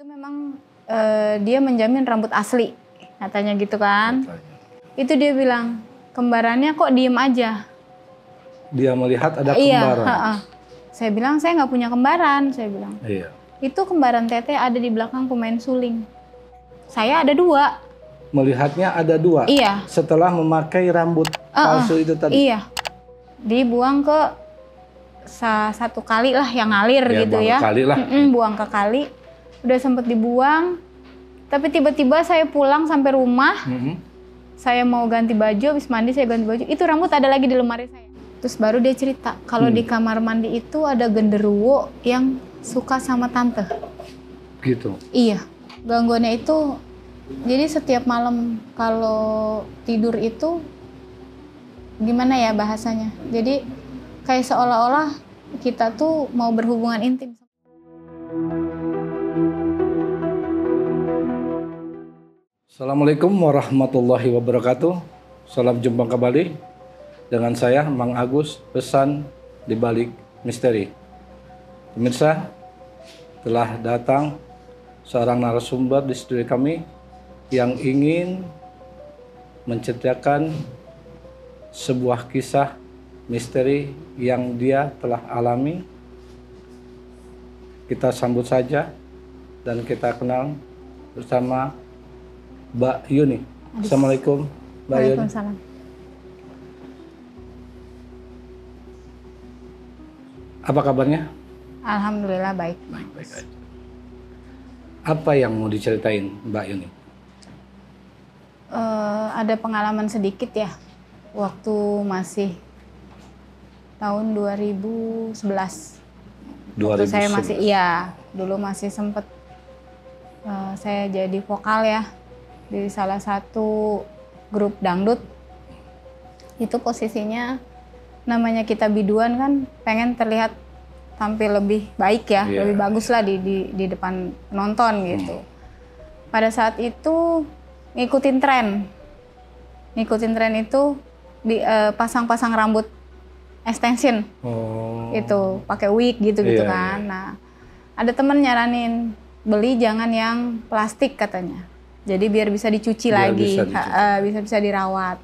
Itu memang dia menjamin rambut asli, katanya gitu kan. Itu dia bilang, kembarannya kok diem aja. Dia melihat ada kembaran. Iya, saya bilang saya nggak punya kembaran, saya bilang. Iya. Itu kembaran Teteh ada di belakang pemain suling. Saya ada 2. Melihatnya ada 2. Iya. Setelah memakai rambut palsu itu tadi. Iya. Dibuang ke satu kali lah yang ngalir Ya, gitu buang ya. ke kali lah. Buang ke kali. Udah sempet dibuang. Tapi tiba-tiba saya pulang sampai rumah. Saya mau ganti baju, habis mandi saya ganti baju. Itu rambut ada lagi di lemari saya. Terus baru dia cerita, kalau di kamar mandi itu ada genderuwo yang suka sama tante. Gitu. Iya. Gangguannya itu, jadi setiap malam kalau tidur itu, gimana ya bahasanya? Jadi kayak seolah-olah kita tuh mau berhubungan intim. Assalamualaikum warahmatullahi wabarakatuh. Salam jumpa kembali dengan saya, Mang Agus, pesan di balik misteri. Pemirsa, telah datang seorang narasumber di studio kami yang ingin menceritakan sebuah kisah misteri yang dia telah alami. Kita sambut saja dan kita kenal bersama Mbak Yuni. Assalamualaikum, Mbak Yuni. Waalaikumsalam. Apa kabarnya? Alhamdulillah baik. Baik. Apa yang mau diceritain, Mbak Yuni? Ada pengalaman sedikit ya, waktu masih tahun 2011. Waktu saya masih, dulu masih sempet saya jadi vokal ya di salah satu grup dangdut. Itu posisinya namanya kita biduan kan, pengen terlihat tampil lebih baik ya, lebih bagus lah di depan penonton gitu. Pada saat itu ngikutin tren itu di pasang-pasang rambut extension, itu pakai wig gitu kan. Nah, ada temen nyaranin beli jangan yang plastik katanya. Jadi biar bisa dicuci lagi, bisa dirawat.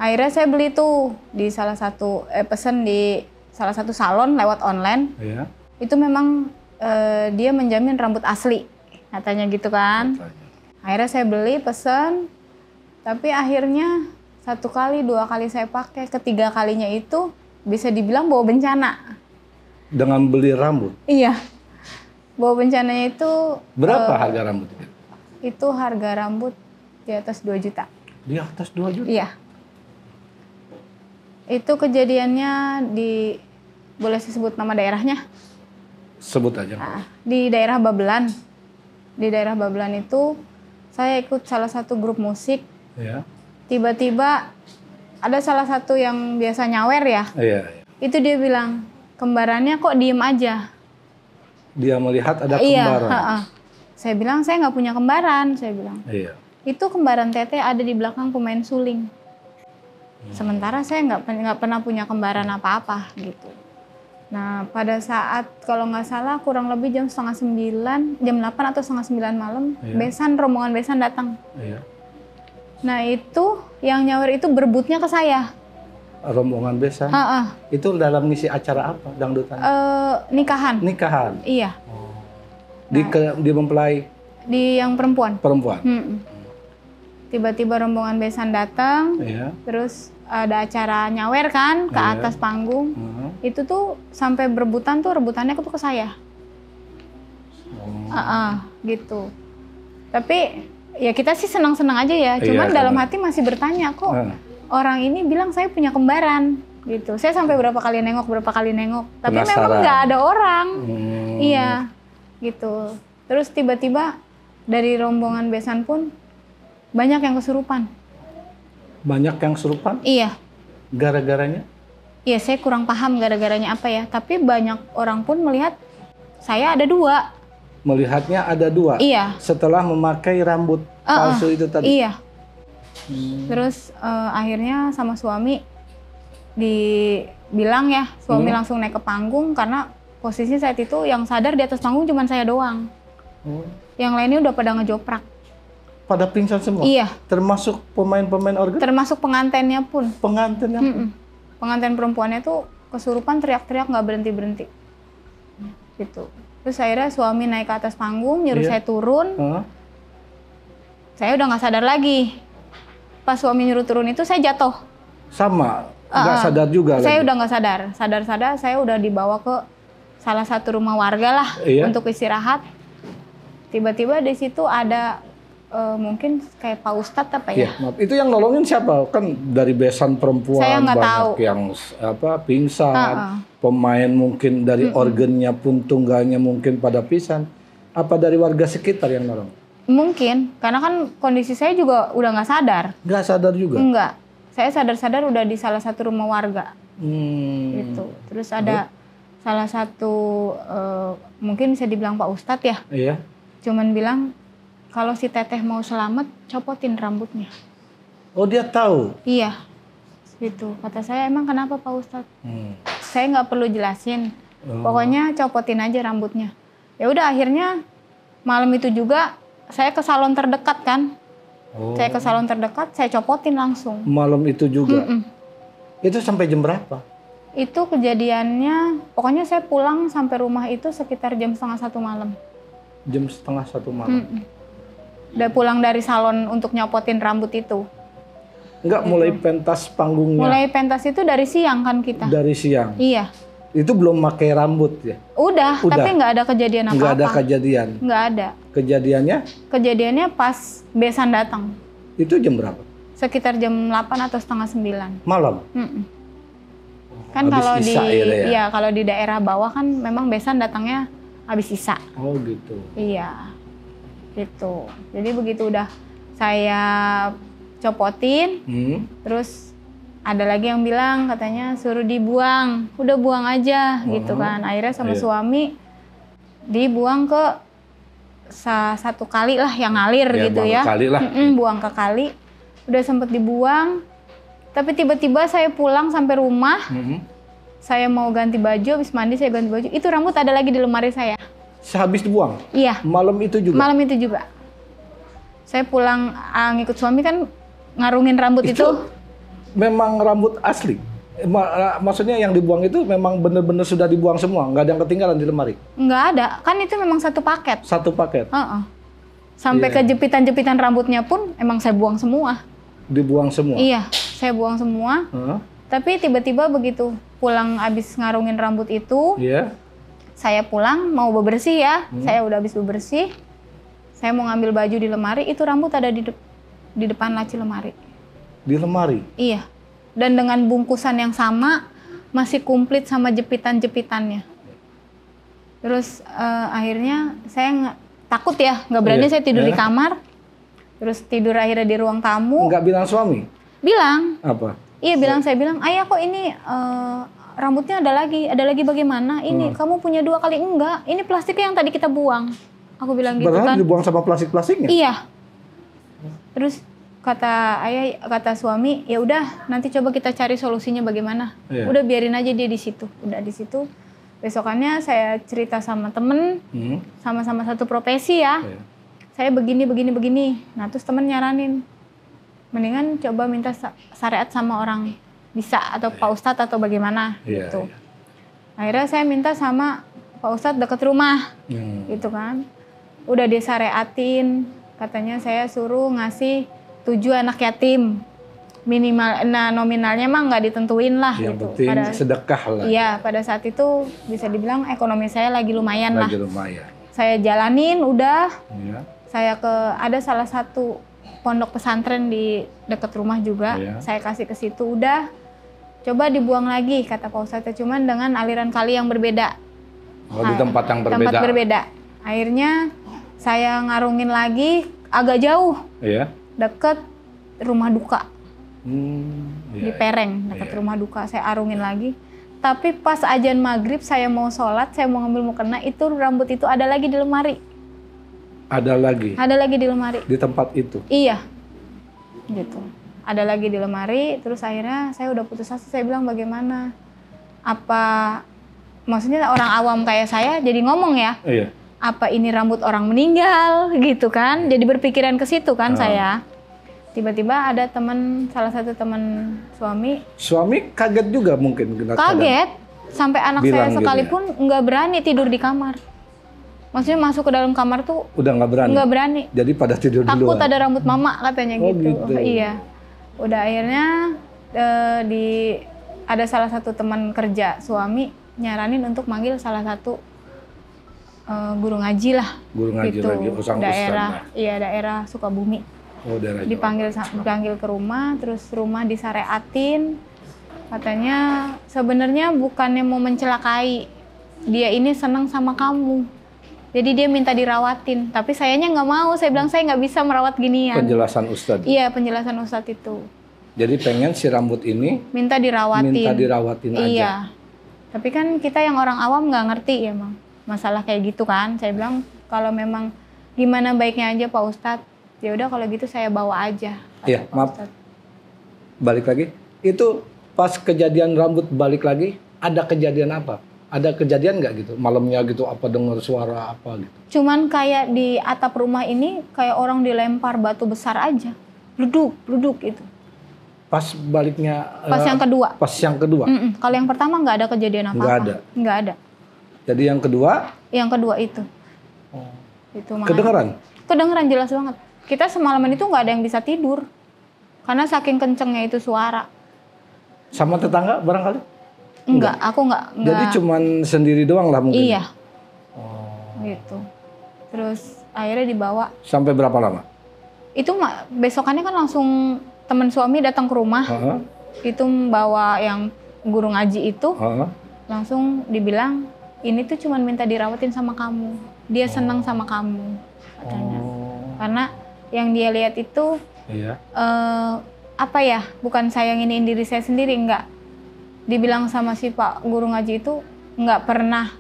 Akhirnya saya beli tuh di salah satu pesen di salah satu salon lewat online. Iya. Itu memang dia menjamin rambut asli, katanya gitu kan. Akhirnya saya beli, pesen, tapi akhirnya 1 kali, 2 kali saya pakai, ketiga kalinya itu bisa dibilang bawa bencana. Dengan beli rambut? Iya. Bawa bencananya itu... Berapa harga rambut itu? Itu harga rambut di atas 2 juta. Di atas 2 juta? Iya. Itu kejadiannya di... Boleh saya sebut nama daerahnya? Sebut aja. Nah, di daerah Babelan. Di daerah Babelan itu saya ikut salah satu grup musik. Iya. Tiba-tiba ada salah satu yang biasa nyawer ya. Iya. Itu dia bilang, kembarannya kok diem aja. Dia melihat ada kembaran. Iya. Saya bilang saya nggak punya kembaran, saya bilang. Iya. Itu kembaran Teteh ada di belakang pemain suling. Sementara saya nggak pernah punya kembaran apa-apa gitu. Nah, pada saat kalau nggak salah kurang lebih jam 8:30, jam 8 atau 8:30 malam, rombongan besan datang. Iya. Nah, itu yang nyawer itu berebutnya ke saya. Rombongan besan? Itu dalam ngisi acara apa dangdutan? Nikahan. Nikahan? Iya. Di mempelai? Di yang perempuan. Perempuan? Tiba-tiba rombongan besan datang, terus ada acara nyawer kan ke atas panggung. Itu tuh sampai berebutan tuh, rebutannya tuh ke saya. Gitu. Tapi ya kita sih senang-senang aja ya. Cuman dalam hati masih bertanya kok orang ini bilang saya punya kembaran gitu. Saya sampai berapa kali nengok. Tapi Penasaran. memang nggak ada orang. Iya, gitu. Terus tiba-tiba dari rombongan besan pun banyak yang kesurupan. Banyak yang kesurupan? Iya. Gara-garanya? Iya, saya kurang paham gara-garanya apa ya. Tapi banyak orang pun melihat saya ada 2. Melihatnya ada 2? Iya. Setelah memakai rambut palsu itu tadi? Iya. Terus akhirnya sama suami dibilang ya, suami langsung naik ke panggung karena posisi saat itu yang sadar di atas panggung cuma saya doang. Oh. Yang lainnya udah pada ngejoprak. Pada pingsan semua? Iya. Termasuk pemain-pemain organ? Termasuk pengantennya pun. Pengantennya pun? Pengantin perempuannya tuh kesurupan, teriak-teriak nggak berhenti-berhenti. Gitu. Terus akhirnya suami naik ke atas panggung, nyuruh saya turun. Saya udah nggak sadar lagi. Pas suami nyuruh turun itu saya jatuh. Sama? Nggak sadar juga saya lagi? Udah nggak sadar. Sadar-sadar saya udah dibawa ke salah satu rumah warga lah untuk istirahat. Tiba-tiba di situ ada mungkin kayak Pak Ustadz apa ya? Maaf. Itu yang nolongin siapa? Kan dari besan perempuan saya nggak banyak tahu. Yang pingsan, pemain mungkin dari organnya pun tunggalnya mungkin pada pingsan. Apa dari warga sekitar yang nolong? Mungkin, karena kan kondisi saya juga udah nggak sadar. Nggak sadar juga? Enggak, saya sadar-sadar udah di salah satu rumah warga. Gitu. Terus ada salah satu mungkin bisa dibilang Pak Ustadz ya. Iya. Cuman bilang kalau si teteh mau selamat, copotin rambutnya. Oh, dia tahu? Iya, gitu. Kata saya, emang kenapa Pak Ustadz? Saya nggak perlu jelasin. Pokoknya copotin aja rambutnya. Ya udah, akhirnya malam itu juga saya ke salon terdekat kan. Saya ke salon terdekat, saya copotin langsung. Malam itu juga? Itu sampai jam berapa? Itu kejadiannya, pokoknya saya pulang sampai rumah itu sekitar jam 12:30 malam. Jam 12:30 malam? Udah pulang dari salon untuk nyopotin rambut itu. Enggak mulai pentas panggungnya? Mulai pentas itu dari siang kan kita. Dari siang? Iya. Itu belum pakai rambut ya? Udah, tapi nggak ada kejadian apa-apa. Nggak ada kejadian? Nggak ada. Kejadiannya? Kejadiannya pas besan datang. Itu jam berapa? Sekitar jam 8 atau 8:30. Malam? Kan kalau di ya? kalau di daerah bawah kan memang besan datangnya habis isa. Oh gitu. Iya. Gitu. Jadi begitu udah saya copotin, terus ada lagi yang bilang katanya suruh dibuang, udah buang aja gitu kan. Akhirnya sama suami dibuang ke satu kali lah yang ngalir gitu ya. Kali lah. Buang ke kali, udah sempet dibuang. Tapi tiba-tiba saya pulang sampai rumah, saya mau ganti baju, habis mandi saya ganti baju, itu rambut ada lagi di lemari saya. Sehabis dibuang? Iya. Malam itu juga? Malam itu juga. Saya pulang ngikut suami kan ngarungin rambut itu. Memang rambut asli? Maksudnya yang dibuang itu memang benar-benar sudah dibuang semua? Nggak ada yang ketinggalan di lemari? Nggak ada. Kan itu memang satu paket. Satu paket? Sampai ke jepitan-jepitan rambutnya pun emang saya buang semua. Dibuang semua? Iya, saya buang semua. Tapi tiba-tiba begitu pulang abis ngarungin rambut itu, saya pulang mau bebersih ya, saya udah habis bebersih, saya mau ngambil baju di lemari, itu rambut ada di depan laci lemari. Di lemari? Iya, dan dengan bungkusan yang sama, masih komplit sama jepitan-jepitannya. Terus akhirnya saya takut ya, nggak berani saya tidur di kamar, terus tidur akhirnya di ruang tamu. Nggak bilang suami? Bilang. Apa? Iya bilang, saya bilang, ayah kok ini rambutnya ada lagi bagaimana? Ini kamu punya 2 kali? Enggak, ini plastiknya yang tadi kita buang. Aku bilang gitu kan. Dibuang sama plastik-plastiknya? Iya. Terus kata suami, ya udah nanti coba kita cari solusinya bagaimana. Udah biarin aja dia di situ. Udah di situ. Besokannya saya cerita sama temen, sama-sama satu profesi ya. Saya begini. Nah terus temen nyaranin, mendingan coba minta syariat sama orang bisa atau Pak Ustadz atau bagaimana gitu. Akhirnya saya minta sama Pak Ustadz deket rumah gitu kan. Udah disyariatin, katanya saya suruh ngasih 7 anak yatim. Minimal, nominalnya mah nggak ditentuin lah gitu. Penting sedekah lah. Iya, pada saat itu bisa dibilang ekonomi saya lagi lumayan lah. Lumayan. Saya jalanin udah. Saya ada salah satu pondok pesantren di dekat rumah juga, saya kasih ke situ, udah coba dibuang lagi kata Pak Ustadz, cuman dengan aliran kali yang berbeda. Di tempat yang berbeda? Tempat berbeda. Akhirnya saya ngarungin lagi agak jauh, deket rumah duka, di Pereng, deket rumah duka, saya arungin lagi. Tapi pas azan maghrib saya mau sholat, saya mau ngambil mukena, itu rambut itu ada lagi di lemari. Ada lagi? Ada lagi di lemari. Di tempat itu? Iya. Gitu. Ada lagi di lemari, terus akhirnya saya udah putus asa, saya bilang bagaimana? Apa, maksudnya orang awam kayak saya jadi ngomong ya? apa ini rambut orang meninggal gitu kan. Jadi berpikiran ke situ kan saya. Tiba-tiba ada salah satu teman suami. Suami kaget juga mungkin. Kaget. Sampai anak saya Bilang sekalipun nggak berani tidur di kamar. Maksudnya masuk ke dalam kamar tuh udah nggak berani. Nggak berani. Jadi pada tidur duluan. Takut ada rambut mama katanya gitu. Gitu. Iya. Udah akhirnya ada salah satu teman kerja suami nyaranin untuk manggil salah satu guru ngaji lah. Guru ngaji gitu. lagi, daerah, iya daerah Sukabumi. Oh, daerah dipanggil ke rumah, terus rumah disyariatin. Katanya sebenarnya bukannya mau mencelakai, dia ini senang sama kamu. Jadi dia minta dirawatin, tapi sayanya nggak mau. Saya bilang saya nggak bisa merawat ginian. Penjelasan Ustadz. Iya, penjelasan Ustadz itu. Jadi pengen si rambut ini minta dirawatin aja. Iya. Tapi kan kita yang orang awam nggak ngerti ya, Mang. Masalah kayak gitu kan. Saya bilang kalau memang gimana baiknya aja Pak Ustadz. Ya udah kalau gitu saya bawa aja. Iya, maaf. Balik lagi. Itu pas kejadian rambut balik lagi, ada kejadian apa? Ada kejadian nggak gitu? Malamnya gitu apa dengar suara apa gitu? Cuman kayak di atap rumah ini kayak orang dilempar batu besar aja. Luduk gitu. Pas baliknya Pas yang kedua. Pas yang kedua. Kalau yang pertama nggak ada kejadian apa-apa. Nggak ada. Jadi yang kedua? Yang kedua itu. Itu kedengeran? Kedengeran jelas banget. Kita semalaman itu nggak ada yang bisa tidur. Karena saking kencengnya itu suara. Sama tetangga barangkali? Enggak, aku enggak. Jadi cuman sendiri doang lah mungkin? Iya. Gitu. Terus akhirnya dibawa. Sampai berapa lama? Itu besokannya kan langsung teman suami datang ke rumah. Itu bawa yang guru ngaji itu. Langsung dibilang, ini tuh cuman minta dirawatin sama kamu. Dia senang sama kamu, katanya. Karena yang dia lihat itu apa ya, bukan saya nginiin diri saya sendiri, enggak. Dibilang sama si Pak guru ngaji itu enggak pernah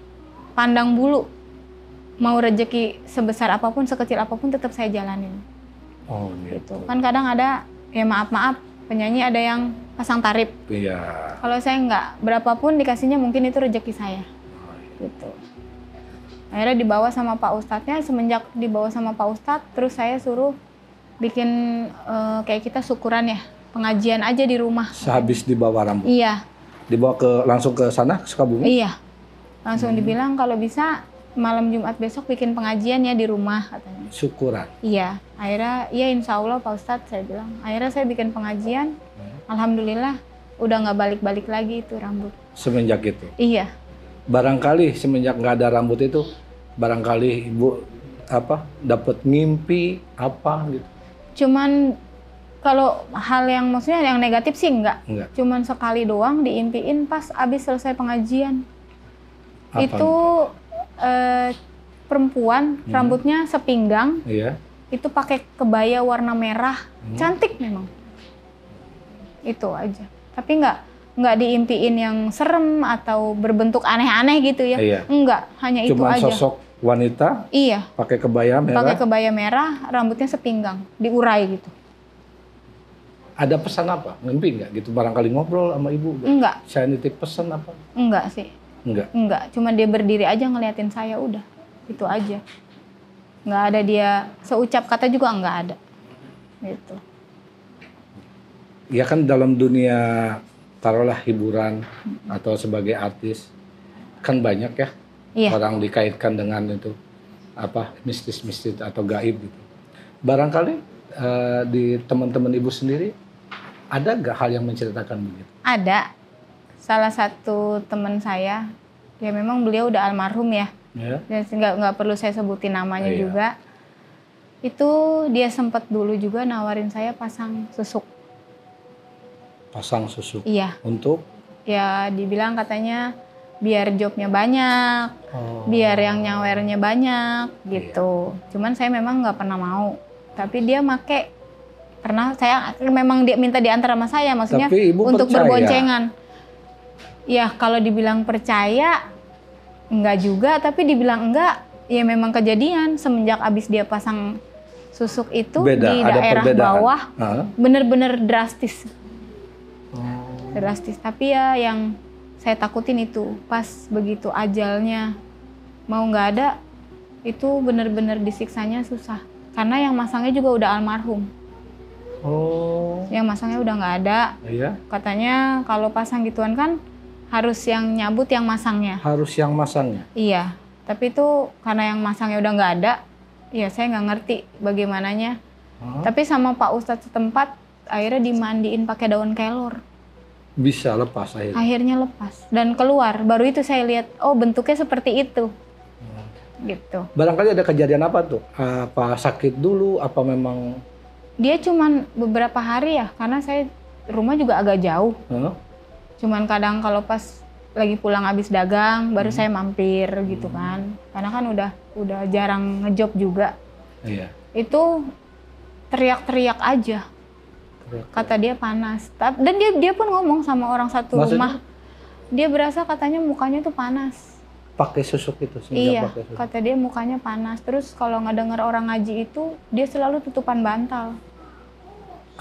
pandang bulu. Mau rezeki sebesar apapun, sekecil apapun tetap saya jalanin. Gitu. Kan kadang ada, ya maaf, penyanyi ada yang pasang tarif. Iya. Kalau saya enggak, berapapun dikasihnya mungkin itu rezeki saya. Gitu. Akhirnya dibawa sama Pak Ustadznya, semenjak dibawa sama Pak Ustadz, terus saya suruh bikin kayak kita syukuran ya, pengajian aja di rumah. Sehabis dibawa rambut? Iya. Dibawa langsung ke sana, ke Sukabumi? Iya. Langsung dibilang kalau bisa malam Jumat besok bikin pengajian ya di rumah, katanya. Syukuran? Iya. Akhirnya, iya insya Allah Pak Ustadz, saya bilang. Akhirnya saya bikin pengajian, alhamdulillah udah nggak balik-balik lagi itu rambut. Semenjak itu? Iya. Barangkali semenjak nggak ada rambut itu, barangkali ibu dapat mimpi apa gitu? Cuman kalau hal yang maksudnya yang negatif sih enggak. Cuman sekali doang diimpiin pas abis selesai pengajian. Apa itu perempuan rambutnya sepinggang. Iya. Itu pakai kebaya warna merah, cantik memang. Itu aja. Tapi nggak diimpiin yang serem atau berbentuk aneh-aneh gitu ya. Iya. Enggak, hanya itu aja. Cuma sosok wanita. Iya. Pakai kebaya merah. Pakai kebaya merah, rambutnya sepinggang, diurai gitu. Ada pesan apa? Mimpi nggak gitu? Barangkali ngobrol sama ibu? Enggak. Saya nitip pesan apa? Enggak sih. Enggak. Cuma dia berdiri aja ngeliatin saya udah. Itu aja. Nggak ada dia seucap kata juga nggak ada. Gitu. Ya kan dalam dunia taruhlah hiburan atau sebagai artis kan banyak ya orang dikaitkan dengan itu mistis-mistis atau gaib gitu. Barangkali di teman-teman ibu sendiri ada gak hal yang menceritakan begitu? Ada. Salah satu teman saya, ya memang beliau udah almarhum ya. Dan nggak perlu saya sebutin namanya juga. Itu dia sempat dulu juga nawarin saya pasang susuk. Pasang susuk? Iya. Untuk? Ya dibilang katanya biar jobnya banyak, biar yang nyawernya banyak gitu. Cuman saya memang nggak pernah mau. Tapi dia make, pernah saya memang dia minta diantar sama saya, maksudnya untuk percaya. Berboncengan. Ya kalau dibilang percaya, enggak juga, tapi dibilang enggak, ya memang kejadian semenjak abis dia pasang susuk itu di daerah bawah, bener-bener drastis. Drastis, tapi ya yang saya takutin itu pas begitu ajalnya mau nggak ada, Itu bener-bener disiksanya susah. Karena yang masangnya juga udah almarhum. Oh. Yang masangnya udah nggak ada. Iya. Katanya kalau pasang gituan kan harus yang nyabut yang masangnya. Harus yang masangnya? Iya. Tapi itu karena yang masangnya udah nggak ada, ya saya nggak ngerti bagaimananya. Tapi sama Pak Ustadz setempat, akhirnya dimandiin pakai daun kelor. Bisa lepas akhirnya? Akhirnya lepas. Dan keluar. Baru itu saya lihat, oh bentuknya seperti itu. Gitu. Barangkali ada kejadian apa tuh? Apa sakit dulu? Apa memang? Dia cuman beberapa hari ya, karena saya rumah juga agak jauh. Cuman kadang kalau pas lagi pulang habis dagang, baru saya mampir gitu kan. Karena kan udah jarang ngejob juga. Iya. Itu teriak-teriak aja. Kata dia panas. Dan dia pun ngomong sama orang satu rumah. Dia berasa katanya mukanya tuh panas. Pakai susuk itu? Iya, susuk. Kata dia mukanya panas. Terus kalau nggak dengar orang ngaji itu, dia selalu tutupan bantal.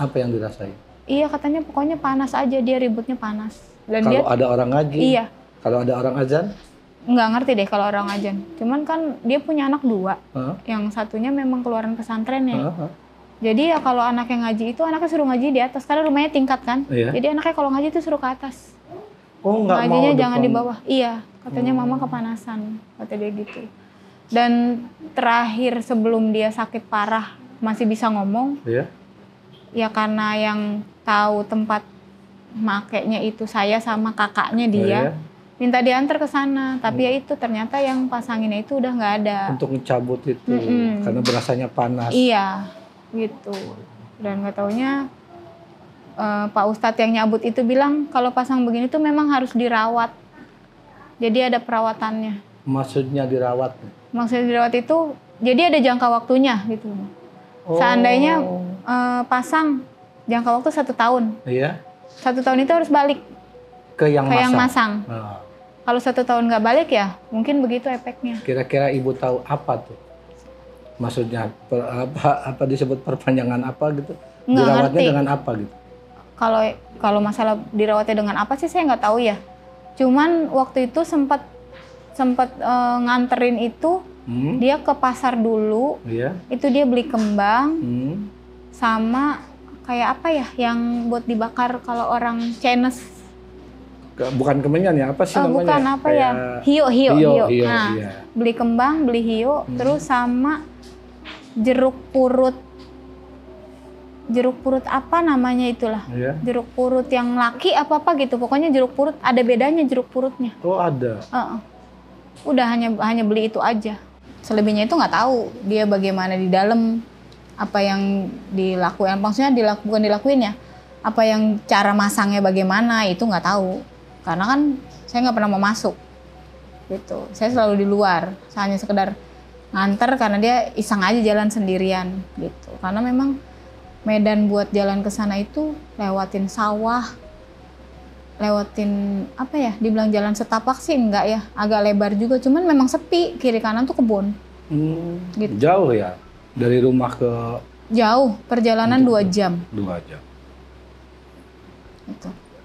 Apa yang dirasain? Iya, katanya pokoknya panas aja, dia ributnya panas. Dan kalau ada orang ngaji? Iya. Kalau ada orang azan? Nggak ngerti deh kalau orang azan. Cuman kan dia punya anak 2. Yang satunya memang keluaran pesantren ya. Jadi ya kalau anak yang ngaji itu, anaknya suruh ngaji di atas. Karena rumahnya tingkat kan. Iya. Jadi anaknya kalau ngaji itu suruh ke atas. Oh, nggak mau ngajinya jangan di bawah. Iya, katanya mama kepanasan, kata dia gitu. Dan terakhir sebelum dia sakit parah masih bisa ngomong. Iya. Ya karena yang tahu tempat makainya itu saya sama kakaknya dia. Minta diantar ke sana, tapi ya itu ternyata yang pasanginnya itu udah nggak ada. Untuk mencabut itu, karena berasanya panas. Iya, gitu. Dan nggak taunya Pak Ustadz yang nyabut itu bilang kalau pasang begini tuh memang harus dirawat. Jadi ada perawatannya. Maksudnya dirawat? Maksudnya dirawat itu, jadi ada jangka waktunya gitu. Seandainya pasang jangka waktu 1 tahun. Iya. 1 tahun itu harus balik ke yang masang. Kalau 1 tahun nggak balik ya mungkin begitu efeknya. Kira-kira ibu tahu apa tuh? Maksudnya apa disebut perpanjangan apa gitu? Dirawatnya dengan apa gitu? Kalau masalah dirawatnya dengan apa sih saya nggak tahu ya. Cuman waktu itu sempat nganterin itu dia ke pasar dulu. Iya. Itu dia beli kembang sama kayak apa ya yang buat dibakar kalau orang Chinese. Bukan kemenyan ya, apa sih namanya? Bukan apa kayak ya? Hio. Nah, iya. Beli kembang, beli hio, terus sama jeruk purut apa namanya itulah. Iya. Jeruk purut yang laki apa gitu. Pokoknya jeruk purut ada bedanya jeruk purutnya. Oh, ada. Udah hanya beli itu aja. Selebihnya itu nggak tahu dia bagaimana di dalam, apa yang dilakuin. Maksudnya bukan dilakuin ya. Apa yang cara masangnya bagaimana itu nggak tahu. Karena kan saya nggak pernah mau masuk. Gitu. Saya selalu di luar. Saya hanya sekedar nganter karena dia iseng aja jalan sendirian gitu. Karena memang medan buat jalan ke sana itu lewatin sawah, lewatin apa ya, dibilang jalan setapak sih enggak ya, agak lebar juga, cuman memang sepi, kiri kanan tuh kebun. Gitu. Jauh ya dari rumah ke? Jauh, perjalanan 2 jam. 2 jam.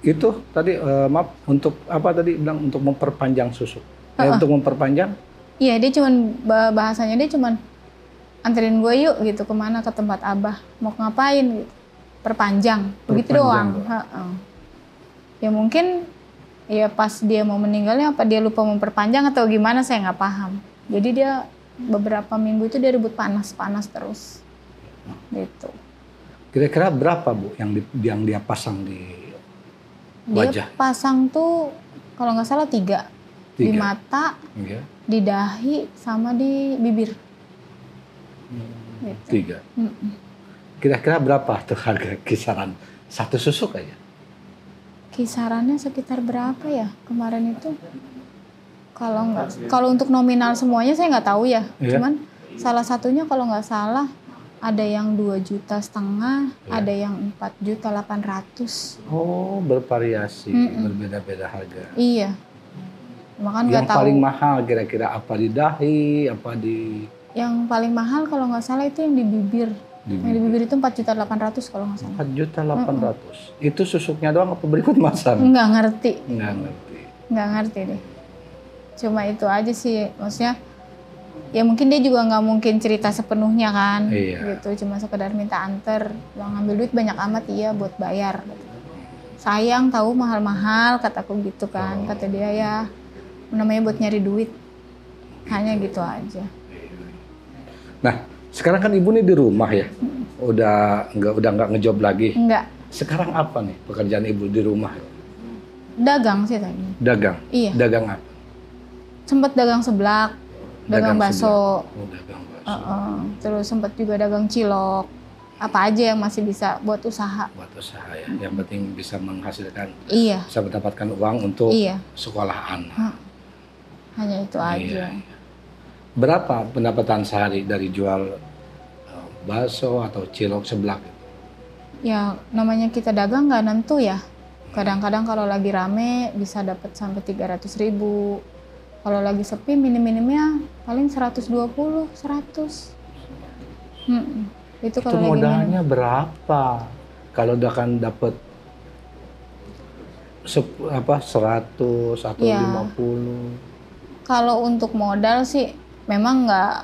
Itu tadi maaf, untuk apa tadi bilang untuk memperpanjang susuk? Untuk memperpanjang? Iya, dia cuman bahasanya dia cuman anterin gue yuk gitu, kemana, ke tempat Abah, mau ngapain gitu, perpanjang begitu doang. Ya mungkin ya pas dia mau meninggalnya apa dia lupa memperpanjang atau gimana, saya nggak paham. Jadi dia beberapa minggu itu dia ribut panas terus gitu. Kira-kira berapa Bu yang dia pasang di wajah? Dia pasang tuh kalau nggak salah 3. Di mata, di dahi, sama di bibir. 3. Kira-kira berapa tuh harga kisaran satu susuk aja? Kisarannya sekitar berapa ya kemarin itu? Kalau untuk nominal semuanya saya nggak tahu ya. Cuman salah satunya kalau nggak salah ada yang 2,5 juta, ada yang 4.800.000. Oh, bervariasi, berbeda-beda harga. Iya. Makanya yang paling mahal kira-kira apa di dahi, apa di? Yang paling mahal kalau nggak salah itu yang di bibir. Yang di bibir itu 4.800.000 kalau nggak salah. 4.800.000. Itu susuknya doang apa berikut masang? Nggak ngerti. Nggak ngerti. Nggak ngerti deh. Cuma itu aja sih, maksudnya ya mungkin dia juga nggak mungkin cerita sepenuhnya kan, Iya. gitu. Cuma sekedar minta anter, bilang ngambil duit banyak amat, iya buat bayar. Sayang tahu mahal-mahal, kataku gitu kan. Kata dia ya namanya buat nyari duit, hanya gitu aja. Nah, sekarang kan ibu nih di rumah ya, udah nggak ngejob lagi. Enggak, Sekarang apa nih pekerjaan ibu di rumah? dagang sih tadi. Dagang. Iya. Dagang apa? Sempet dagang seblak, dagang bakso, seblak. Oh, dagang bakso. terus sempet juga dagang cilok. Apa aja yang masih bisa buat usaha. Buat usaha ya, yang penting bisa menghasilkan, Iya, bisa mendapatkan uang untuk iya, sekolah anak. hanya itu aja. Iya. Berapa pendapatan sehari dari jual bakso atau cilok seblak? Ya namanya kita dagang nggak nentu ya. Kadang-kadang kalau lagi rame bisa dapat sampai 300.000. Kalau lagi sepi minim-minimnya paling 120, 100. Itu kalau lagi modalnya minim. berapa? Kalau udah kan dapat 100 atau Ya, 50? kalau untuk modal sih memang nggak,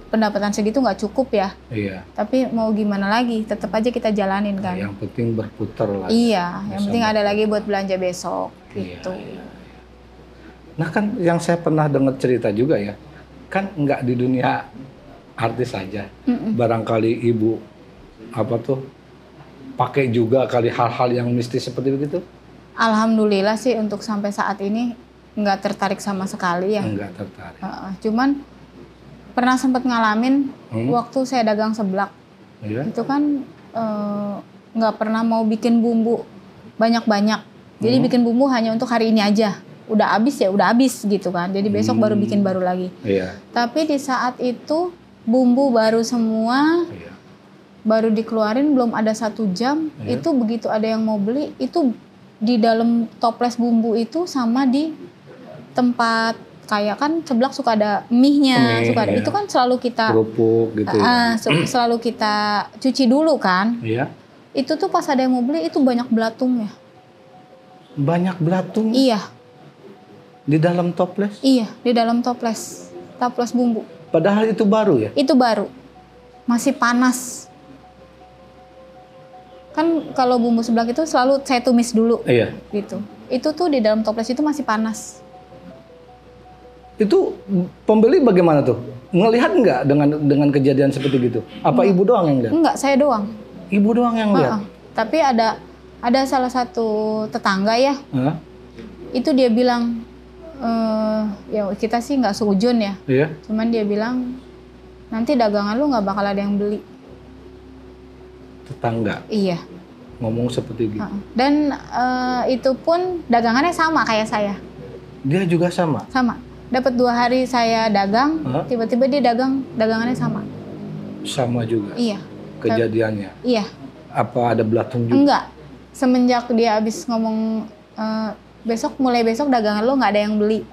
pendapatan segitu nggak cukup ya. Iya. Tapi mau gimana lagi, tetap aja kita jalanin kan. Yang penting berputar lah. Iya, yang Bisa penting ada lagi buat belanja besok gitu. Iya. Nah kan yang saya pernah dengar cerita juga ya, kan nggak di dunia artis saja. Barangkali ibu pakai juga kali hal-hal yang mistis seperti begitu? Alhamdulillah sih untuk sampai saat ini nggak tertarik sama sekali ya. Nggak tertarik. Cuman pernah sempat ngalamin waktu saya dagang seblak. Iya. Itu kan nggak pernah mau bikin bumbu banyak-banyak. Jadi bikin bumbu hanya untuk hari ini aja. Udah habis ya udah habis gitu kan. Jadi besok baru bikin baru lagi. Iya. Tapi di saat itu bumbu baru semua, Iya. baru dikeluarin belum ada 1 jam. Iya. Itu begitu ada yang mau beli, itu di dalam toples bumbu itu sama di tempat kayak kan seblak suka ada mie-nya, suka ada. Iya. Itu kan selalu kita Kerupuk gitu ya. selalu kita cuci dulu kan. Iya. Itu tuh pas ada yang mau beli itu banyak belatungnya. Banyak belatung Iya, di dalam toples. iya di dalam toples bumbu. Padahal itu baru ya. Itu baru, masih panas. Kan kalau bumbu seblak itu selalu saya tumis dulu. Iya. Gitu. Itu tuh di dalam toples itu masih panas. Itu pembeli bagaimana tuh? Ngelihat nggak dengan kejadian seperti gitu? Apa ibu doang yang lihat? Enggak, saya doang. Ibu doang yang lihat. Tapi ada salah satu tetangga ya. Hah? Itu dia bilang ya kita sih nggak seujun ya. Iya. Cuman dia bilang nanti dagangan lu nggak bakal ada yang beli. Tetangga Iya. ngomong seperti gitu. Dan itu pun dagangannya sama kayak saya. Dia juga sama. Sama. Dapat 2 hari saya dagang, tiba-tiba dia dagangannya sama. Sama juga. Iya. Kejadiannya. Iya. Apa ada belatung juga? Enggak. Semenjak dia habis ngomong mulai besok dagangan lo nggak ada yang beli.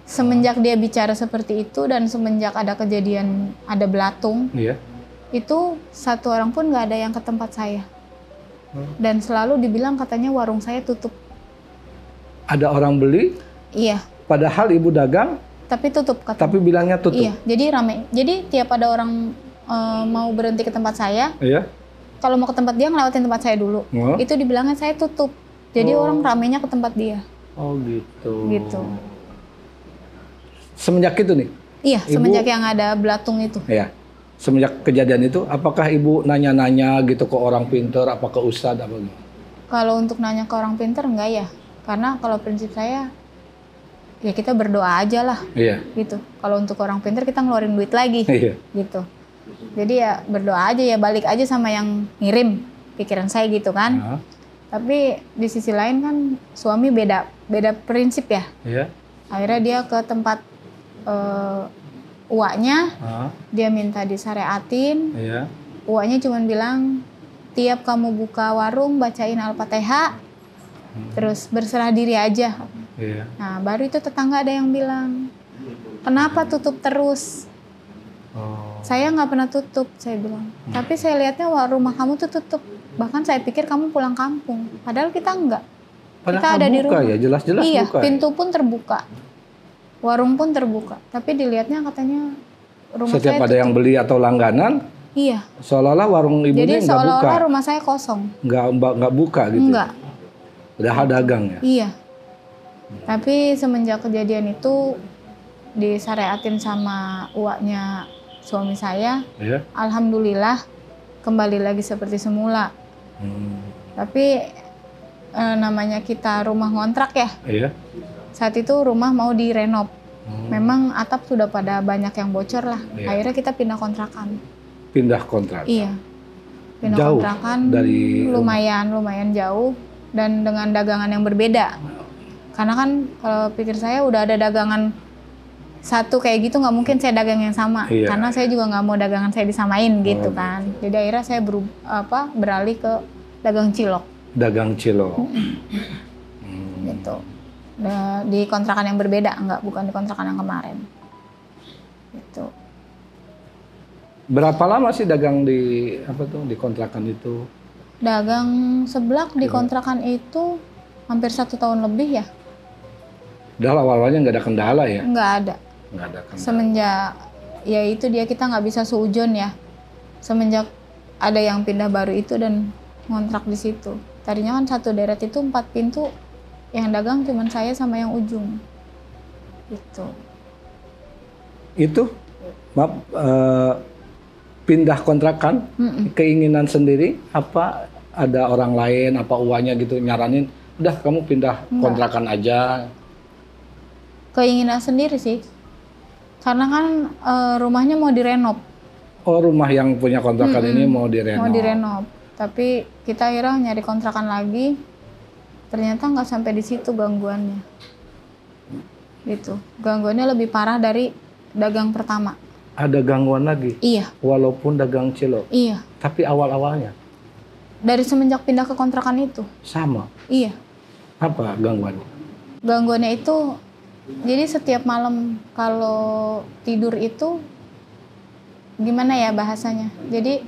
Semenjak dia bicara seperti itu dan semenjak ada kejadian ada belatung, Iya. itu 1 orang pun nggak ada yang ke tempat saya. Dan selalu dibilang katanya warung saya tutup. Ada orang beli, Iya. padahal ibu dagang, Tapi tutup katanya. tapi bilangnya tutup. Iya. Jadi rame. Jadi tiap ada orang mau berhenti ke tempat saya, Iya. kalau mau ke tempat dia ngelewatin tempat saya dulu. Itu dibilangnya saya tutup. Jadi orang ramenya ke tempat dia. Oh gitu. Gitu. Semenjak itu nih? Iya, semenjak yang ada belatung itu. Iya. Semenjak kejadian itu, apakah ibu nanya-nanya gitu ke orang pinter, apa ke ustadz, apa gitu? Kalau untuk nanya ke orang pinter enggak ya. Karena kalau prinsip saya, ya kita berdoa aja lah. Iya. Gitu. Kalau untuk orang pinter kita ngeluarin duit lagi. Iya. Gitu. Jadi ya berdoa aja ya, balik aja sama yang ngirim. Pikiran saya gitu kan. Tapi di sisi lain kan suami beda prinsip ya. Iya. Akhirnya dia ke tempat uaknya, dia minta disyariatin. Iya. Uaknya cuma bilang, tiap kamu buka warung bacain Al-Fatihah, terus berserah diri aja. Iya. Nah baru itu tetangga ada yang bilang, kenapa tutup terus? Saya nggak pernah tutup, saya bilang. Tapi saya lihatnya rumah kamu tuh tutup. Bahkan saya pikir kamu pulang kampung. Padahal kita enggak. Padahal kita ada di rumah. ya, jelas-jelas iya, buka. pintu pun terbuka. Warung pun terbuka. Tapi dilihatnya katanya rumah setiap saya ada yang beli atau langganan, iya. Seolah-olah warung ibunya Jadi nggak buka. seolah-olah rumah saya kosong. Nggak buka gitu. Enggak. Udah dagang ya. Iya. Tapi semenjak kejadian itu disyariatin sama uaknya suami saya, Iya. alhamdulillah kembali lagi seperti semula. Tapi namanya kita rumah ngontrak ya. Iya. Saat itu rumah mau direnov. Memang atap sudah pada banyak yang bocor lah. Iya. Akhirnya kita pindah kontrakan. Pindah kontrak. Iya. Pindah Jauh kontrakan dari lumayan jauh dan dengan dagangan yang berbeda. Karena kan kalau pikir saya udah ada dagangan satu kayak gitu, nggak mungkin saya dagang yang sama. Iya. Karena saya juga nggak mau dagangan saya disamain gitu kan. Jadi akhirnya saya beralih ke dagang cilok. Dagang cilok. Gitu. Di kontrakan yang berbeda, bukan di kontrakan yang kemarin. Gitu. Berapa lama sih dagang di di kontrakan itu? Dagang seblak di kontrakan itu hampir 1 tahun lebih ya. Udah awal-awalnya nggak ada kendala ya? Nggak ada. Nggak ada kendala. Semenjak ya itu dia, kita nggak bisa seujon ya. Semenjak ada yang pindah baru itu dan ngontrak di situ. Tadinya kan satu deret itu 4 pintu, yang dagang cuma saya sama yang ujung. Gitu. Itu maaf, pindah kontrakan, keinginan sendiri apa ada orang lain apa uangnya gitu nyaranin, udah kamu pindah kontrakan aja? Keinginan sendiri sih, karena kan rumahnya mau direnov. Oh, rumah yang punya kontrakan ini mau direnov. Mau direnov, tapi kita akhirnya nyari kontrakan lagi, ternyata nggak sampai di situ gangguannya. Gitu, gangguannya lebih parah dari dagang pertama. Ada gangguan lagi? Iya. Walaupun dagang cilok? Iya. Tapi awal-awalnya? Dari semenjak pindah ke kontrakan itu? Sama? Iya. Apa gangguannya? Gangguannya itu, jadi setiap malam kalau tidur itu, gimana ya bahasanya? Jadi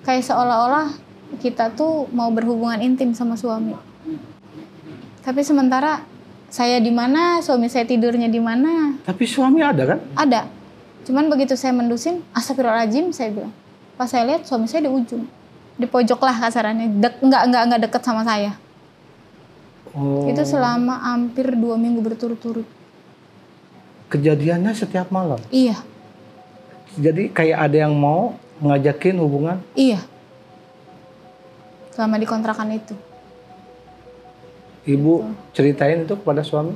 kayak seolah-olah kita tuh mau berhubungan intim sama suami. Tapi sementara saya di mana, suami saya tidurnya di mana. Tapi suami ada kan? Ada. Cuman begitu saya mendusin, astagfirullahaladzim saya bilang. Pas saya lihat suami saya di ujung, di pojok lah kasarannya, nggak deket sama saya. Oh. Itu selama hampir 2 minggu berturut-turut. Kejadiannya setiap malam? Iya. Jadi kayak ada yang mau ngajakin hubungan? Iya. Selama di kontrakan itu. Ibu ceritain itu kepada suami?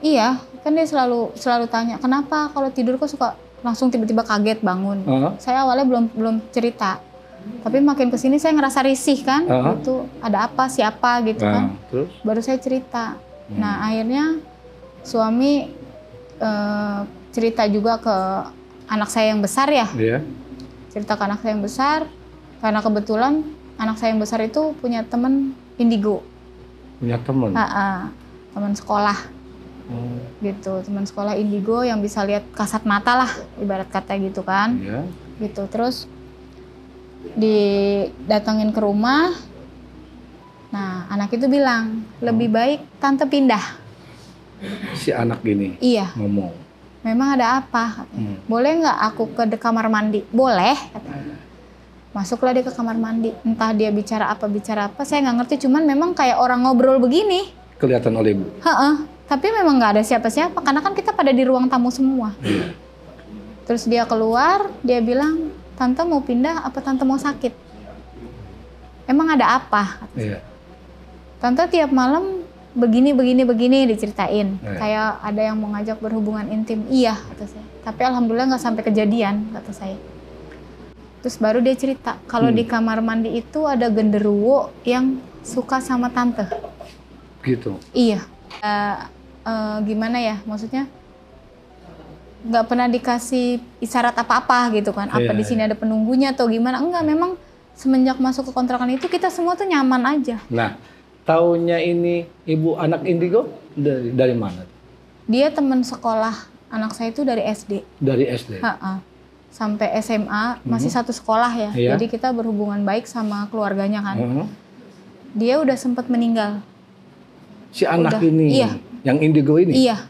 Iya, kan dia selalu tanya, kenapa kalau tidur kok suka langsung tiba-tiba kaget bangun. Saya awalnya belum cerita, tapi makin kesini saya ngerasa risih kan, itu ada apa, siapa gitu kan. Terus? Baru saya cerita. Nah akhirnya suami cerita juga ke anak saya yang besar ya. Iya. Cerita ke anak saya yang besar, karena kebetulan anak saya yang besar itu punya teman indigo. Punya teman? Teman sekolah. Gitu, teman sekolah indigo yang bisa lihat kasat mata lah, ibarat kata gitu kan. Iya. Gitu, terus didatengin ke rumah. Nah, anak itu bilang, lebih baik tante pindah. Si anak ini? Iya. Ngomong? Memang ada apa? Boleh nggak aku ke kamar mandi? Boleh. Katanya. Masuklah dia ke kamar mandi. Entah dia bicara apa, saya nggak ngerti. Cuman memang kayak orang ngobrol begini. Kelihatan oleh ibu? Tapi memang nggak ada siapa-siapa, karena kan kita pada di ruang tamu semua. Terus dia keluar, dia bilang, tante mau pindah apa tante mau sakit? Emang ada apa? Iya. Tante tiap malam begini diceritain. Kayak ada yang mau ngajak berhubungan intim. Iya, kata saya. Tapi alhamdulillah nggak sampai kejadian, kata saya. Terus baru dia cerita, kalau di kamar mandi itu ada genderuwo yang suka sama tante. Gitu? Iya. Gimana ya, maksudnya nggak pernah dikasih isyarat apa-apa gitu kan, apa di sini ada penunggunya atau gimana, enggak, memang semenjak masuk ke kontrakan itu kita semua tuh nyaman aja. Nah, taunya ini ibu anak indigo dari mana? Dia teman sekolah anak saya itu dari SD. Dari SD? Sampai SMA masih satu sekolah ya, jadi kita berhubungan baik sama keluarganya kan. Dia udah sempat meninggal. Si anak ini? Iya. Yang indigo ini? Iya.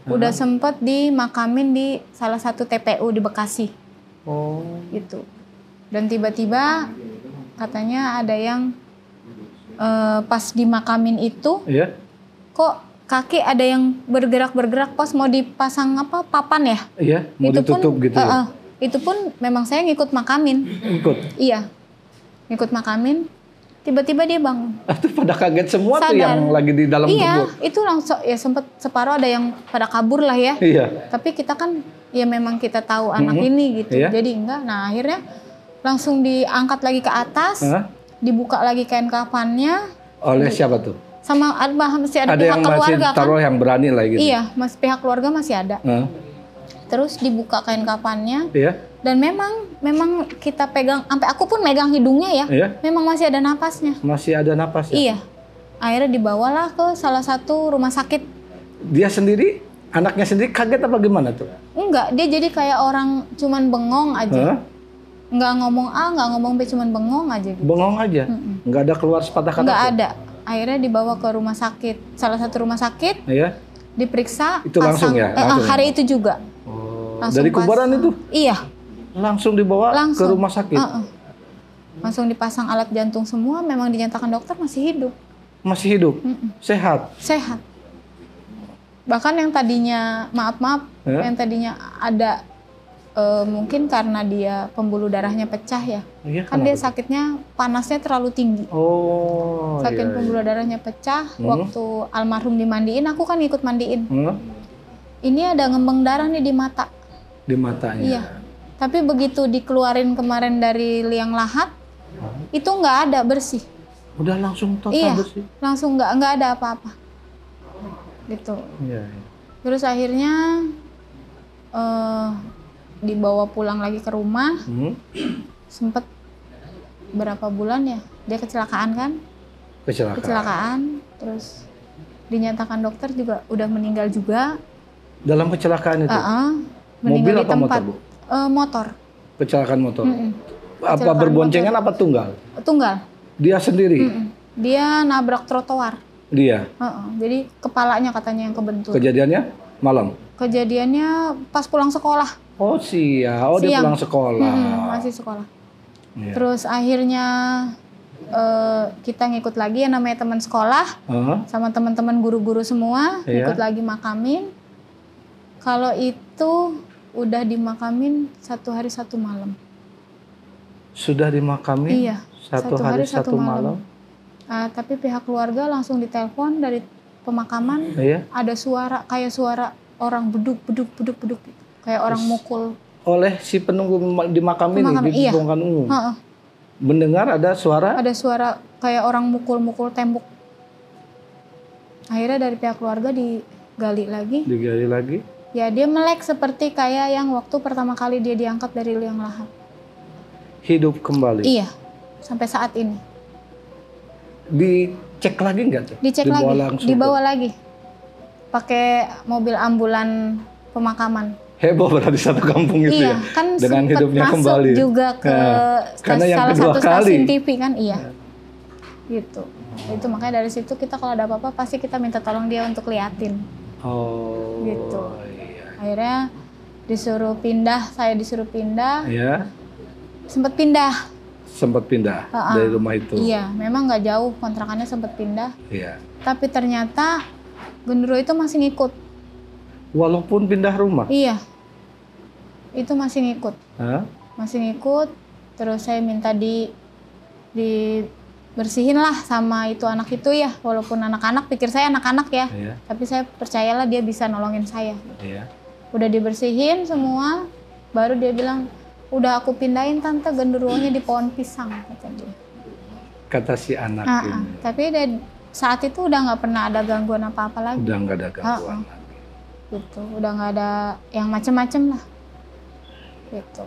Udah sempat dimakamin di salah satu TPU di Bekasi. Oh. Gitu. Dan tiba-tiba katanya ada yang pas dimakamin itu, Iya. kok kaki ada yang bergerak-bergerak pas mau dipasang papan ya? Iya, mau itu ditutup pun, gitu ya? Itu pun memang saya ngikut makamin. Ikut? Iya, ngikut makamin. Tiba-tiba dia bangun. Itu pada kaget semua tuh Sadar. yang lagi di dalam kubur? Iya, itu langsung ya sempat separuh ada yang pada kabur lah ya. Iya. Tapi kita kan ya memang kita tahu anak ini gitu. Iya. Jadi enggak. Nah akhirnya langsung diangkat lagi ke atas, dibuka lagi kain kafannya. Oleh siapa tuh? Sama masih ada pihak yang keluarga masih taruh kan? yang berani lah gitu? Iya, pihak keluarga masih ada. Terus dibuka kain kafannya. Iya. Dan memang kita pegang, sampai aku pun megang hidungnya ya. Iya. Memang masih ada napasnya. Masih ada napas ya? Iya. Akhirnya dibawalah ke salah satu rumah sakit. Dia sendiri, anaknya sendiri kaget apa gimana tuh? Enggak, dia jadi kayak orang cuman bengong aja. Nggak ngomong A, nggak ngomong B, cuman bengong aja gitu. Bengong aja? Nggak ada keluar sepatah kata? Nggak ada. Akhirnya dibawa ke rumah sakit, salah satu rumah sakit. Iya. Diperiksa. Itu langsung ya? Hari itu juga. Oh. Dari kubaran itu? Iya. Langsung dibawa ke rumah sakit? Langsung dipasang alat jantung semua, memang dinyatakan dokter masih hidup. Masih hidup? Sehat? Sehat. Bahkan yang tadinya, maaf, yang tadinya ada mungkin karena dia pembuluh darahnya pecah ya. Iya, kan dia sakitnya, panasnya terlalu tinggi. Oh. Saking pembuluh darahnya pecah, waktu almarhum dimandiin, aku kan ikut mandiin. Ini ada ngembang darah nih di mata. Di matanya? Iya. Tapi begitu dikeluarin kemarin dari liang lahat, itu nggak ada, bersih. Udah langsung total bersih? Langsung nggak ada apa-apa. Gitu. Iya. Terus akhirnya dibawa pulang lagi ke rumah. Sempet berapa bulan ya, dia kecelakaan kan? Kecelakaan. Terus dinyatakan dokter juga udah meninggal juga. Dalam kecelakaan itu? Mobil atau motor, Bu? Motor. Kecelakaan motor? Apa berboncengan apa tunggal? Tunggal. Dia sendiri? Dia nabrak trotoar. Dia? Jadi kepalanya katanya yang kebentur. Kejadiannya malam? Kejadiannya pas pulang sekolah. Oh siang. Dia pulang sekolah. Masih sekolah. Yeah. Terus akhirnya kita ngikut lagi yang namanya teman sekolah. Sama teman-teman guru-guru semua. Ikut lagi makamin. Kalau itu udah dimakamin 1 hari 1 malam. Sudah dimakamin? Iya. 1 hari 1 malam. Tapi pihak keluarga langsung ditelepon dari pemakaman. Ada suara kayak suara orang beduk gitu. Kayak orang mukul. Oleh si penunggu di makam ini di bongkahan umum. Mendengar ada suara? Ada suara kayak orang mukul-mukul tembok. Akhirnya dari pihak keluarga digali lagi. Digali lagi? Ya dia melek seperti kayak yang waktu pertama kali dia diangkat dari liang lahat. Hidup kembali? Iya, sampai saat ini. Dicek lagi nggak tuh? Dicek lagi, dibawa lagi. Pakai mobil ambulan pemakaman. Heboh berarti satu kampung itu ya? Kan dengan hidupnya masuk kembali. Juga ke salah satu stasiun TV kan, gitu. Itu makanya dari situ kita kalau ada apa-apa pasti kita minta tolong dia untuk liatin. Oh. Gitu. Iya. Akhirnya saya disuruh pindah. Iya. Sempat pindah dari rumah itu. Iya, memang nggak jauh, kontrakannya sempat pindah. Iya. Tapi ternyata genderuwo itu masih ngikut. Walaupun pindah rumah? Iya. Itu masih ngikut. Masih ngikut. Terus saya minta dibersihin lah sama itu anak itu ya. Walaupun anak-anak, pikir saya anak-anak ya. Iya. Tapi saya percayalah dia bisa nolongin saya. Iya. Udah dibersihin semua, baru dia bilang, udah aku pindahin tante, genderuwonya di pohon pisang, kata dia. Kata si anak ini. Tapi saat itu udah nggak pernah ada gangguan apa-apa lagi. Udah nggak ada gangguan lagi. Gitu, udah nggak ada yang macem-macem lah. Gitu.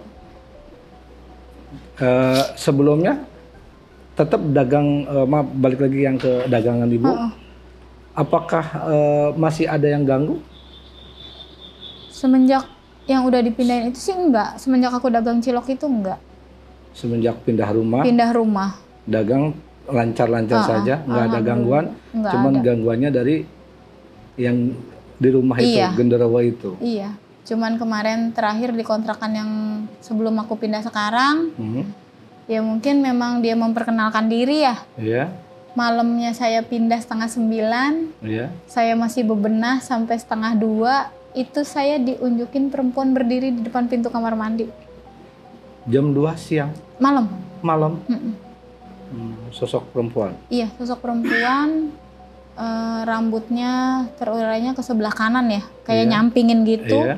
Sebelumnya tetap dagang, balik lagi yang ke dagangan ibu. Apakah masih ada yang ganggu? Semenjak yang udah dipindahin itu sih enggak. Semenjak aku dagang cilok itu enggak. Semenjak pindah rumah? Pindah rumah. Dagang lancar-lancar saja, nggak ada gangguan. Cuman gangguannya dari yang di rumah itu, genderuwo itu. Iya. Cuman kemarin terakhir di kontrakan yang sebelum aku pindah sekarang, ya mungkin memang dia memperkenalkan diri ya. Iya. Malamnya saya pindah 8:30, saya masih bebenah sampai 1:30, itu saya diunjukin perempuan berdiri di depan pintu kamar mandi. Jam 2 siang? Malam. Malam? Sosok perempuan? Iya, sosok perempuan, rambutnya terurainya ke sebelah kanan ya, kayak nyampingin gitu. Iya.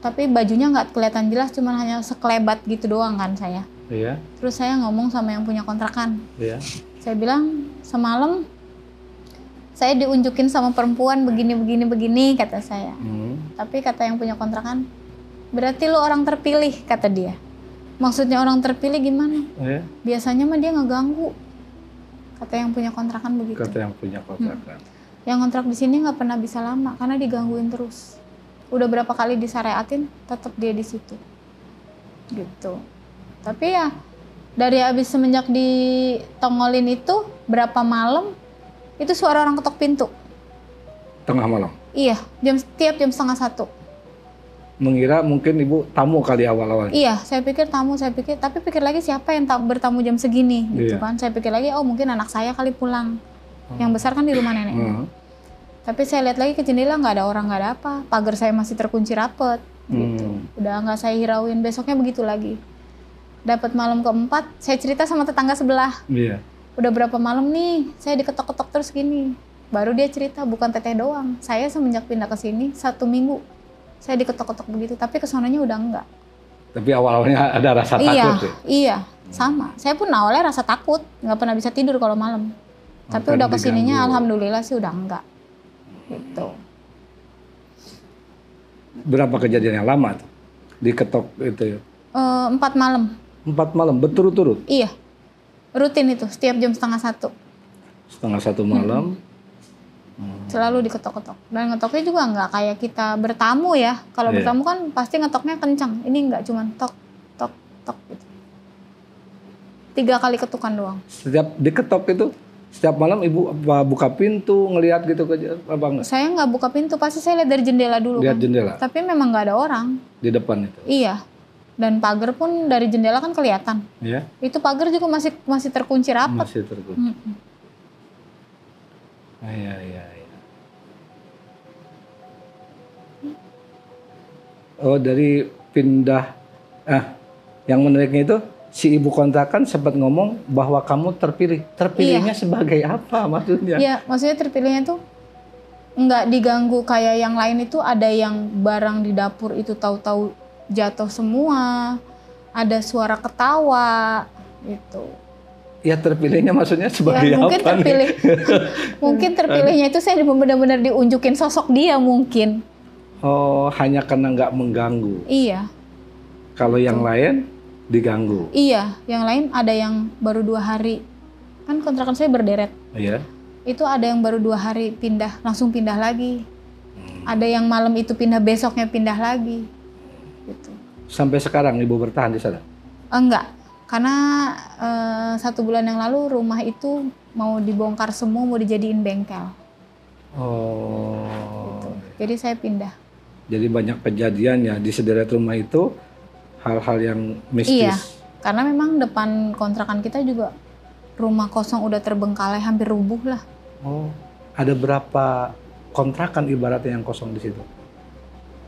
Tapi bajunya nggak kelihatan jelas, cuma hanya sekelebat gitu doang kan saya. Iya. Terus saya ngomong sama yang punya kontrakan. Iya. Saya bilang, semalam saya diunjukin sama perempuan begini, kata saya. Tapi kata yang punya kontrakan, berarti lu orang terpilih, kata dia. Maksudnya orang terpilih gimana? Biasanya mah dia ngeganggu. Kata yang punya kontrakan begitu. Kata yang punya kontrakan. Yang kontrak di sini nggak pernah bisa lama karena digangguin terus. Udah berapa kali disyariatin, tetap dia di situ. Gitu. Tapi ya dari habis semenjak ditongolin itu berapa malam itu suara orang ketok pintu. Tengah malam? Iya, tiap jam 1:30. Mengira mungkin ibu tamu kali awal-awal. Iya, saya pikir tamu, tapi pikir lagi siapa yang bertamu jam segini gitu kan. Saya pikir lagi oh mungkin anak saya kali pulang. Yang besar kan di rumah neneknya. Tapi saya lihat lagi ke jendela nggak ada orang, nggak ada apa. Pagar saya masih terkunci rapet gitu. Udah nggak saya hirauin, besoknya begitu lagi. Dapat malam keempat, saya cerita sama tetangga sebelah. Iya. Udah berapa malam nih, saya diketok-ketok terus gini. Baru dia cerita, bukan teteh doang. Saya semenjak pindah ke sini 1 minggu, saya diketok-ketok begitu. Tapi kesonanya udah enggak. Tapi awal-awalnya ada rasa takut ya? Iya, sama. Saya pun awalnya rasa takut, nggak pernah bisa tidur kalau malam. Tapi udah kesininya, alhamdulillah sih udah enggak. Gitu. Berapa kejadian yang lama tuh? Diketok itu ya? 4 malam. 4 malam, berturut-turut? Iya, rutin itu, setiap jam 1:30. 1:30 malam? Selalu diketok-ketok. Dan ngetoknya juga nggak kayak kita bertamu ya. Kalau bertamu kan pasti ngetoknya kencang. Ini nggak, cuma tok, tok, tok gitu. 3 kali ketukan doang. Setiap diketok itu, setiap malam ibu buka pintu, ngelihat gitu apa enggak? Saya nggak buka pintu, pasti saya lihat dari jendela dulu. Lihat jendela? Tapi memang nggak ada orang. Di depan itu? Iya. Dan pagar pun dari jendela kan kelihatan. Iya. Itu pagar juga masih terkunci rapat. Masih terkunci. Iya. Oh, dari pindah yang menariknya itu si ibu kontrakan sempat ngomong bahwa kamu terpilih. Terpilihnya sebagai apa maksudnya? Iya, maksudnya terpilihnya tuh nggak diganggu kayak yang lain itu. Ada yang barang di dapur itu tahu-tahu jatuh semua, ada suara ketawa gitu. Ya terpilihnya maksudnya sebagai ya, mungkin apa terpilih, mungkin terpilihnya itu saya benar-benar diunjukin sosok dia mungkin. Oh, hanya karena nggak mengganggu. Iya. Kalau yang lain diganggu. Iya, yang lain ada yang baru 2 hari. Kan kontrakan saya berderet. Iya. Itu ada yang baru 2 hari pindah, langsung pindah lagi. Ada yang malam itu pindah, besoknya pindah lagi. Gitu. Sampai sekarang ibu bertahan di sana? Enggak, karena 1 bulan yang lalu rumah itu mau dibongkar semua, mau dijadiin bengkel. Oh. Gitu. Jadi saya pindah. Jadi banyak kejadian ya di sederet rumah itu, hal-hal yang mistis. Iya, karena memang depan kontrakan kita juga rumah kosong udah terbengkalai, hampir rubuh lah. Oh, ada berapa kontrakan ibaratnya yang kosong di situ?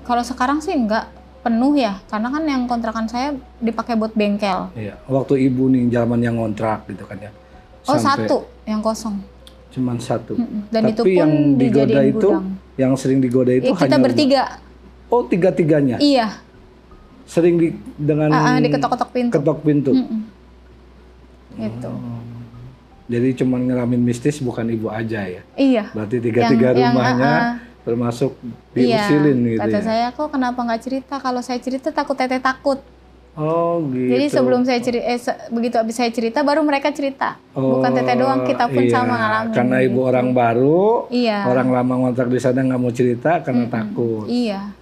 Kalau sekarang sih enggak penuh ya, karena kan yang kontrakan saya dipakai buat bengkel. Iya, waktu ibu nih zaman yang ngontrak gitu kan ya. Oh, 1 yang kosong. Cuman 1. Dan tapi itu pun yang digoda itu, gudang. yang sering digoda itu kita hanya bertiga. Oh, 3-3-nya? Iya. Sering dengan diketok-ketok pintu. Ketok pintu. Gitu. Jadi cuman ngalamin mistis bukan ibu aja ya? Iya. Berarti 3-3 rumahnya termasuk diusilin gitu kata ya? saya kok kenapa nggak cerita? Kalau saya cerita takut teteh takut. Oh gitu. Jadi sebelum saya cerita, begitu habis saya cerita baru mereka cerita. Bukan teteh doang, kita pun sama ngalamin. Karena ibu gitu. orang baru, iya. Orang lama ngontrak di sana nggak mau cerita karena takut. Iya.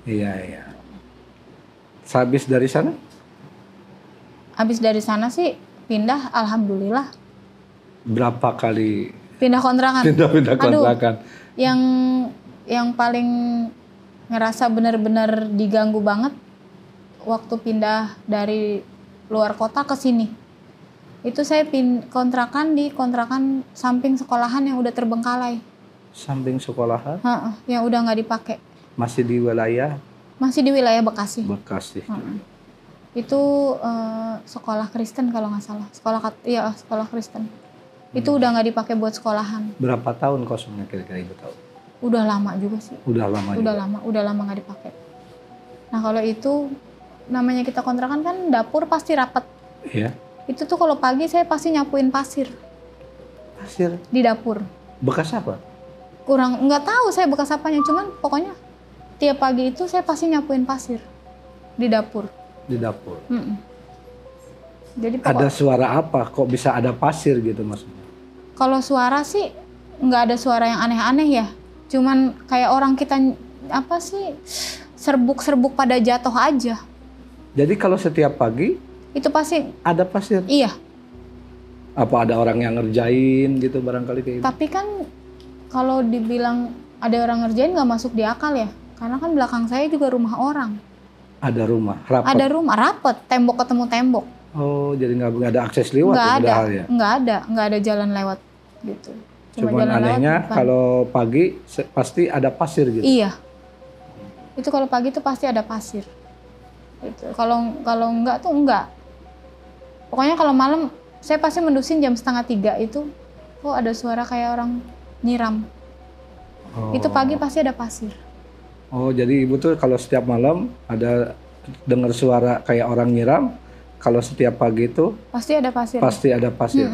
Iya. Habis dari sana? Habis dari sana sih pindah, alhamdulillah. Berapa kali? Pindah kontrakan. Pindah kontrakan. Yang paling ngerasa benar-benar diganggu banget waktu pindah dari luar kota ke sini. Itu saya kontrakan di kontrakan samping sekolahan yang udah terbengkalai. Samping sekolahan? Yang udah nggak dipakai. Masih di wilayah? Masih di wilayah Bekasi. Bekasi. Itu sekolah Kristen kalau nggak salah. Sekolah Kristen. Itu udah nggak dipakai buat sekolahan. Berapa tahun kosongnya kira-kira Ibu tahu? Udah lama juga sih. Udah lama nggak dipakai. Nah kalau itu namanya kita kontrakan kan dapur pasti rapat. Iya. Itu tuh kalau pagi saya pasti nyapuin pasir. Pasir? Di dapur. Bekas apa? Nggak tahu saya bekas apanya, cuman pokoknya tiap pagi itu saya pasti nyapuin pasir di dapur. Di dapur. Jadi ada suara apa? Kok bisa ada pasir gitu maksudnya? Kalau suara sih nggak ada suara yang aneh-aneh ya. Cuman kayak orang kita serbuk-serbuk pada jatuh aja. Jadi kalau setiap pagi itu pasti ada pasir? Iya. Apa ada orang yang ngerjain gitu barangkali kayak gitu? Tapi kan kalau dibilang ada orang ngerjain nggak masuk di akal ya. Karena kan belakang saya juga rumah orang. Ada rumah? Rapet? Ada rumah, rapet. Tembok ketemu tembok. Oh, jadi nggak ada akses lewat? Nggak ada jalan lewat gitu. Cuma anehnya kalau pagi pasti ada pasir gitu? Iya. Itu kalau pagi tuh pasti ada pasir. Gitu. Kalau enggak tuh enggak. Pokoknya kalau malam saya pasti mendusin jam 2:30 itu, ada suara kayak orang nyiram. Itu pagi pasti ada pasir. Oh, jadi Ibu tuh kalau setiap malam ada dengar suara kayak orang nyiram, kalau setiap pagi itu pasti ada pasir. Pasti ada pasir.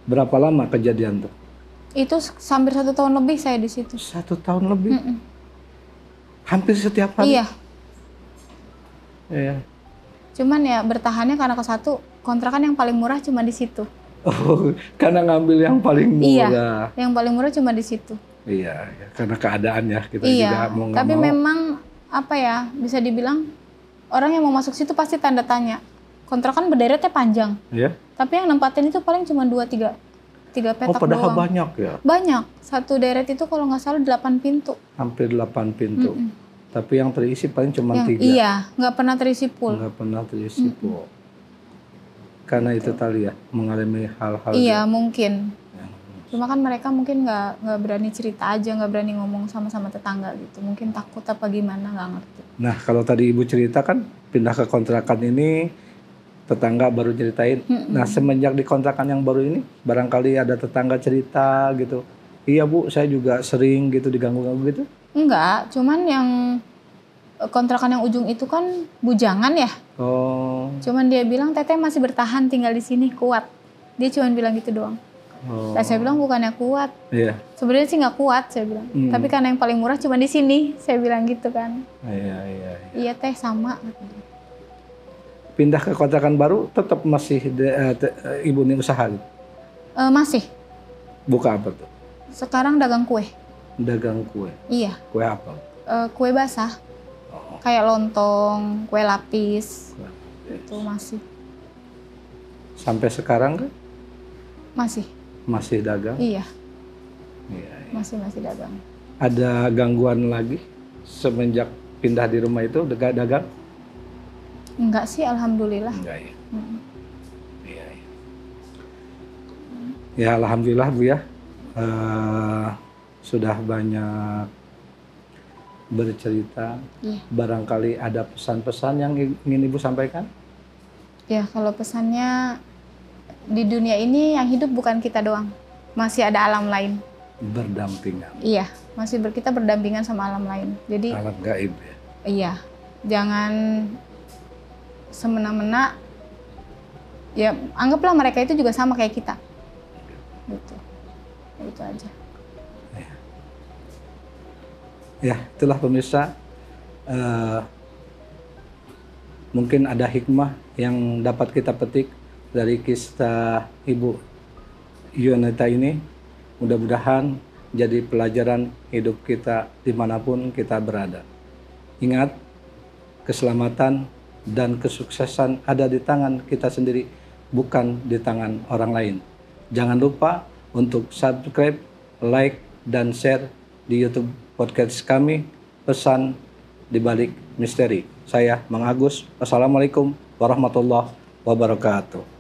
Berapa lama kejadian tuh? Itu hampir 1 tahun lebih saya di situ. 1 tahun lebih? Hampir setiap hari? Iya. Iya. Cuman ya bertahannya karena kontrakan yang paling murah cuma di situ. Oh, karena ngambil yang paling murah. Iya, yang paling murah cuma di situ. Iya, karena keadaan ya kita juga mau nggak mau. Tapi memang bisa dibilang orang yang mau masuk situ pasti tanda tanya. Kontrakan berderetnya panjang. Iya. Tapi yang nempatin itu paling cuma 2-3 petak doang. Padahal banyak ya? Banyak. Satu deret itu kalau nggak salah 8 pintu. Hampir 8 pintu. Tapi yang terisi paling cuma 3. Iya, nggak pernah terisi full. Nggak pernah terisi full. Karena itu tadi ya, mengalami hal-hal. Iya, mungkin. Cuma kan mereka mungkin nggak berani cerita aja, nggak berani ngomong sama tetangga gitu. Mungkin takut apa gimana, nggak ngerti. Nah, kalau tadi Ibu cerita kan pindah ke kontrakan ini, tetangga baru ceritain. Nah, semenjak di kontrakan yang baru ini, barangkali ada tetangga cerita gitu. Iya Bu, saya juga sering gitu diganggu-ganggu gitu. Enggak, cuman yang kontrakan yang ujung itu kan bujangan ya. Oh. Cuman dia bilang Teteh masih bertahan tinggal di sini, kuat. Dia cuman bilang gitu doang. Dan saya bilang bukannya kuat. Iya. Sebenarnya sih nggak kuat saya bilang. Tapi karena yang paling murah cuma di sini, saya bilang gitu kan. Iya. Iya Teh sama. Pindah ke kontrakan baru tetap masih Ibu ini usaha gitu? Masih. Buka apa tuh? Sekarang dagang kue. Dagang kue? Iya. Kue apa? Kue basah. Kayak lontong, kue lapis. Itu masih. Sampai sekarang kan? Masih. Masih dagang? Iya. Iya. Masih dagang. Ada gangguan lagi semenjak pindah di rumah itu dagang? Enggak sih, alhamdulillah. Enggak ya. Iya. Ya alhamdulillah Bu ya. Sudah banyak bercerita. Iya. Barangkali ada pesan-pesan yang ingin Ibu sampaikan? Ya, kalau pesannya di dunia ini yang hidup bukan kita doang. Masih ada alam lain. Berdampingan. Iya, kita berdampingan sama alam lain. Jadi alam gaib ya. Iya. Jangan semena-mena. Ya, anggaplah mereka itu juga sama kayak kita. Gitu. Itu aja. Ya, itulah pemirsa. Mungkin ada hikmah yang dapat kita petik dari kisah Ibu Yunita ini. Mudah-mudahan jadi pelajaran hidup kita dimanapun kita berada. Ingat, keselamatan dan kesuksesan ada di tangan kita sendiri, bukan di tangan orang lain. Jangan lupa untuk subscribe, like, dan share di YouTube podcast kami, pesan di balik misteri. Saya Mang Agus. Wassalamualaikum warahmatullahi wabarakatuh.